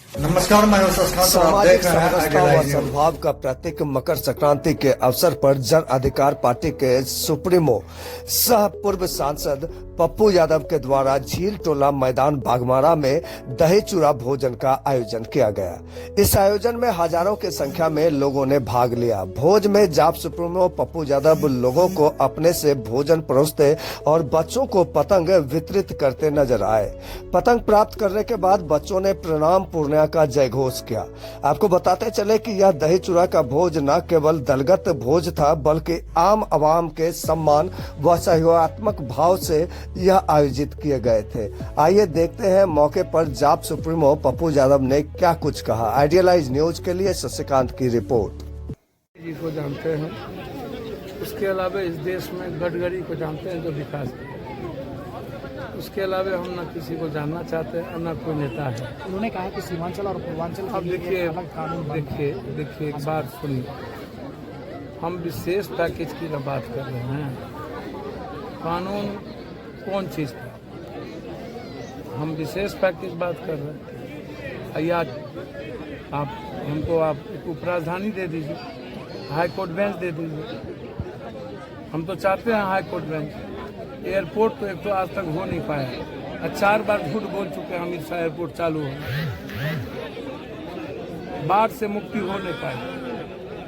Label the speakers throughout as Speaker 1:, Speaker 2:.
Speaker 1: नमस्कार, मैं हूं शशकांत और आप
Speaker 2: सामाजिक
Speaker 1: देख रहे हैं
Speaker 2: समरसता व
Speaker 1: आइडिया न्यूज।
Speaker 2: सद्भाव का प्रतीक मकर संक्रांति के अवसर पर जन अधिकार पार्टी के सुप्रीमो सह पूर्व सांसद पप्पू यादव के द्वारा झील टोला मैदान बागमारा में दही चूड़ा भोजन का आयोजन किया गया। इस आयोजन में हजारों की संख्या में लोगों ने भाग लिया। भोज में जाप सुप्रीमो पप्पू यादव लोगों को अपने से भोजन परोसते और बच्चों को पतंग वितरित करते नजर आए। पतंग प्राप्त करने के बाद बच्चों ने प्रणाम पूर्णिया का जय घोष किया। आपको बताते चले कि यह दही चूड़ा का भोज न केवल दलगत भोज था, बल्कि आम आवाम के सम्मान व सहयोगात्मक भाव से यह आयोजित किए गए थे। आइए देखते हैं मौके पर जाप सुप्रीमो पप्पू यादव ने क्या कुछ कहा। आइडियलाइज न्यूज के लिए शशिकांत की रिपोर्ट।
Speaker 3: जी को जानते हैं, उसके अलावा इस देश में गडकरी को जानते हैं जो विकास किया। उसके अलावा हम न किसी को जानना चाहते हैं, न कोई नेता है।
Speaker 4: उन्होंने कहा कि सीमांचल और पूर्वांचल
Speaker 3: अब देखिए एक बात सुनिए, हम विशेष पैकेज की बात कर रहे हैं। कानून कौन चीज़ का, हम विशेष पैकेज बात कर रहे हैं। या आप हमको आप एक उपराजधानी दे दीजिए, हाई कोर्ट बेंच दे दीजिए। हम तो चाहते हैं हाई कोर्ट बेंच। एयरपोर्ट तो एक तो आज तक हो नहीं पाया और 4 बार झूठ बोल चुके हैं अमित शाह एयरपोर्ट चालू हो, बाढ़ से मुक्ति हो नहीं पाई।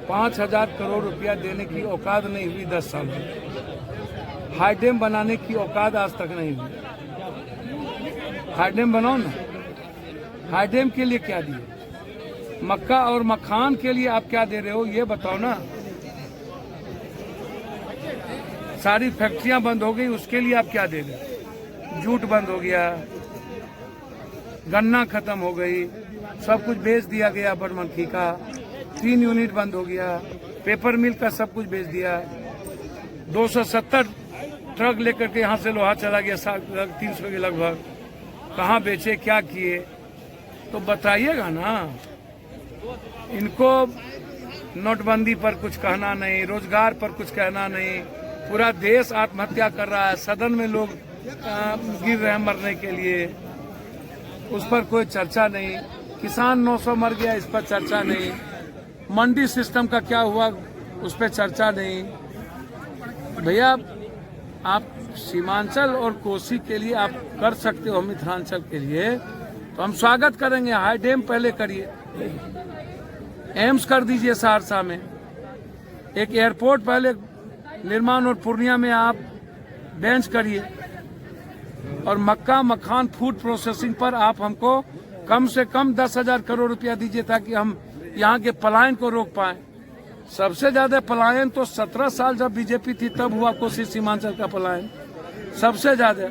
Speaker 3: 5,000 करोड़ रुपया देने की औकात नहीं हुई 10 साल में। हाई डैम बनाने की औकात आज तक नहीं हुई। हाई डैम बनाओ ना। हाई डैम के लिए क्या दिए? मक्का और मखान के लिए आप क्या दे रहे हो ये बताओ ना। सारी फैक्ट्रियां बंद हो गई, उसके लिए आप क्या दे रहे? जूट बंद हो गया, गन्ना खत्म हो गई, सब कुछ बेच दिया गया। बड़मनखी का 3 यूनिट बंद हो गया, पेपर मिल का सब कुछ बेच दिया। 270 ट्रक लेकर के यहाँ से लोहा चला गया 300 के लगभग। कहाँ बेचे, क्या किए, तो बताइएगा ना। इनको नोटबंदी पर कुछ कहना नहीं, रोजगार पर कुछ कहना नहीं। पूरा देश आत्महत्या कर रहा है, सदन में लोग गिर रहे हैं मरने के लिए, उस पर कोई चर्चा नहीं। किसान 900 मर गया, इस पर चर्चा नहीं। मंडी सिस्टम का क्या हुआ, उस पर चर्चा नहीं। भैया आप सीमांचल और कोसी के लिए आप कर सकते हो, मिथिलांचल के लिए तो हम स्वागत करेंगे। हाई डैम पहले करिए, एम्स कर दीजिए सहरसा में, एक एयरपोर्ट पहले निर्माण और पूर्णिया में आप बेंच करिए, और मक्का मखान फूड प्रोसेसिंग पर आप हमको कम से कम 10,000 करोड़ रुपया दीजिए ताकि हम यहाँ के पलायन को रोक पाए। सबसे ज्यादा पलायन तो 17 साल जब बीजेपी थी तब हुआ, कोसी सीमांचल का पलायन सबसे ज्यादा।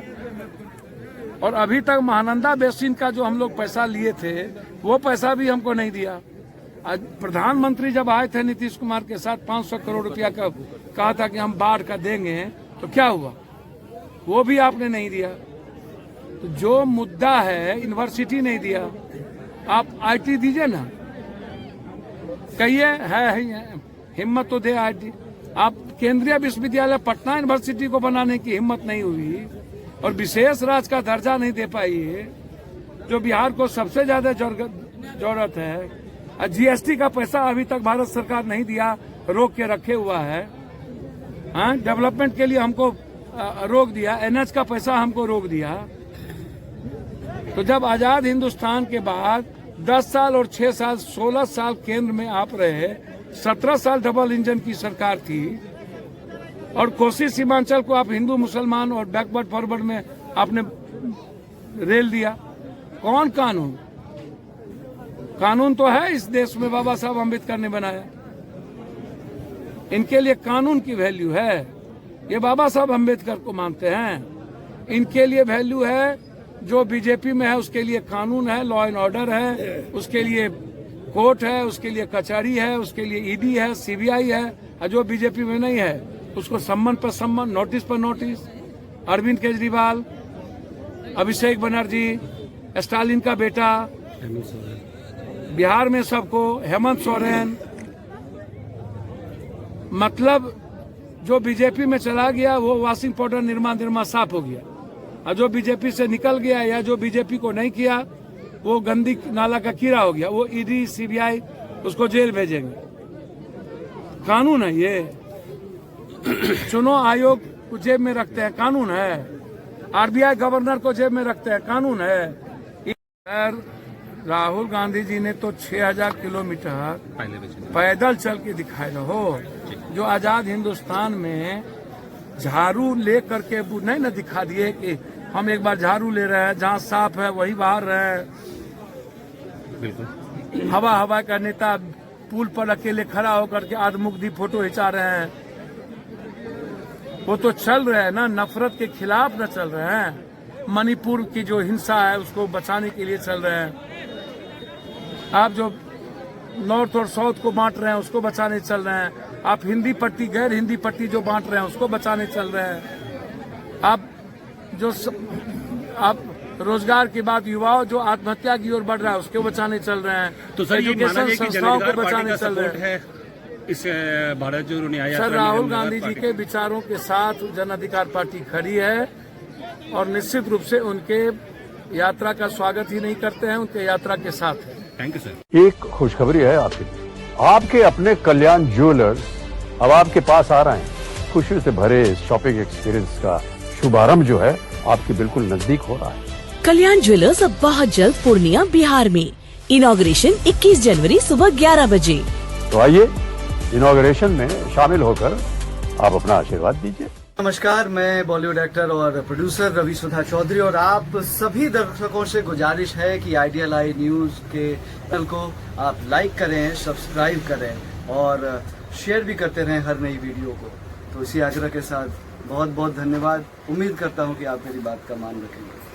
Speaker 3: और अभी तक महानंदा बेसिन का जो हम लोग पैसा लिए थे वो पैसा भी हमको नहीं दिया। आज प्रधानमंत्री जब आए थे नीतीश कुमार के साथ 500 करोड़ रुपया का कहा था कि हम बाढ़ का देंगे, तो क्या हुआ? वो भी आपने नहीं दिया। तो जो मुद्दा है, यूनिवर्सिटी नहीं दिया, आप आईटी दीजिए ना। कहिए है हिम्मत तो दे आईटी। आप केंद्रीय विश्वविद्यालय पटना यूनिवर्सिटी को बनाने की हिम्मत नहीं हुई और विशेष राज्य का दर्जा नहीं दे पाई, जो बिहार को सबसे ज्यादा जरूरत है। जीएसटी का पैसा अभी तक भारत सरकार नहीं दिया, रोक के रखे हुआ है। हाँ, डेवलपमेंट के लिए हमको रोक दिया, एनएच का पैसा हमको रोक दिया। तो जब आजाद हिंदुस्तान के बाद 10 साल और 6 साल 16 साल केंद्र में आप रहे, 17 साल डबल इंजन की सरकार थी, और कोसी सीमांचल को आप हिंदू मुसलमान और बैकवर्ड फॉरवर्ड में आपने रेल दिया। कौन कानून? कानून तो है इस देश में, बाबा साहब अम्बेडकर ने बनाया। इनके लिए कानून की वैल्यू है, ये बाबा साहब अम्बेडकर को मानते हैं। इनके लिए वैल्यू है, जो बीजेपी में है उसके लिए कानून है, लॉ एंड ऑर्डर है, उसके लिए कोर्ट है, उसके लिए कचहरी है, उसके लिए ईडी है, सीबीआई है। और जो बीजेपी में नहीं है उसको सम्मन पर सम्मन, नोटिस पर नोटिस। अरविंद केजरीवाल, अभिषेक बनर्जी, स्टालिन का बेटा, बिहार में सबको, हेमंत सोरेन, मतलब जो बीजेपी में चला गया वो वॉशिंग पाउडर निर्मा साफ हो गया, और जो बीजेपी से निकल गया या जो बीजेपी को नहीं किया वो गंदी नाला का कीड़ा हो गया, वो ईडी सीबीआई उसको जेल भेजेंगे। कानून है ये? चुनाव आयोग को जेब में रखते हैं, कानून है? आरबीआई गवर्नर को जेब में रखते हैं, कानून है? राहुल गांधी जी ने तो 6000 किलोमीटर पैदल चल के दिखाया हो। जो आजाद हिंदुस्तान में झाड़ू ले करके नहीं ना दिखा दिए कि हम एक बार झाड़ू ले रहे हैं, जहाँ साफ है वही बाहर रहे। बिल्कुल हवा का नेता पुल पर अकेले खड़ा होकर के आत्ममुग्धी फोटो खिंचा रहे हैं। वो तो चल रहे हैं ना, नफरत के खिलाफ न चल रहे हैं। मणिपुर की जो हिंसा है उसको बचाने के लिए चल रहे हैं। आप जो नॉर्थ और साउथ को बांट रहे हैं उसको बचाने चल रहे हैं। आप हिंदी पट्टी गैर हिंदी पट्टी जो बांट रहे हैं उसको बचाने चल रहे हैं। आप रोजगार की बात, युवाओं जो आत्महत्या की ओर बढ़ रहा है उसको बचाने चल रहे हैं।
Speaker 5: तो सर ये माना जाए कि
Speaker 3: संस्थाओं को
Speaker 5: जन
Speaker 3: बचाने
Speaker 5: अधिकार
Speaker 3: चल
Speaker 5: पार्टी का
Speaker 3: रहे हैं।
Speaker 5: सपोर्ट है इस भारत जोड़ो न्याय यात्रा
Speaker 3: सर
Speaker 5: में
Speaker 3: राहुल
Speaker 5: जन
Speaker 3: गांधी
Speaker 5: अधिकार
Speaker 3: जी
Speaker 5: पार्टी
Speaker 3: के विचारों के साथ जन अधिकार पार्टी खड़ी है और निश्चित रूप से उनके यात्रा का स्वागत ही नहीं करते हैं, उनके यात्रा के साथ है।
Speaker 5: Thank you sir.
Speaker 6: एक खुशखबरी है आपके लिए। आपके अपने कल्याण ज्वेलर्स अब आपके पास आ रहे हैं। खुशी से भरे इस शॉपिंग एक्सपीरियंस का शुभारंभ जो है आपके बिल्कुल नजदीक हो रहा है।
Speaker 7: कल्याण ज्वेलर्स अब बहुत जल्द पूर्णिया बिहार में। इनॉग्रेशन 21 जनवरी सुबह 11 बजे।
Speaker 6: तो आइए इनॉग्रेशन में शामिल होकर आप अपना आशीर्वाद दीजिए।
Speaker 1: नमस्कार, मैं बॉलीवुड एक्टर और प्रोड्यूसर रवि सुधा चौधरी और आप सभी दर्शकों से गुजारिश है कि आइडियल आई न्यूज के चैनल को आप लाइक करें, सब्सक्राइब करें और शेयर भी करते रहें हर नई वीडियो को। तो इसी आग्रह के साथ बहुत बहुत धन्यवाद। उम्मीद करता हूं कि आप मेरी बात का मान रखेंगे।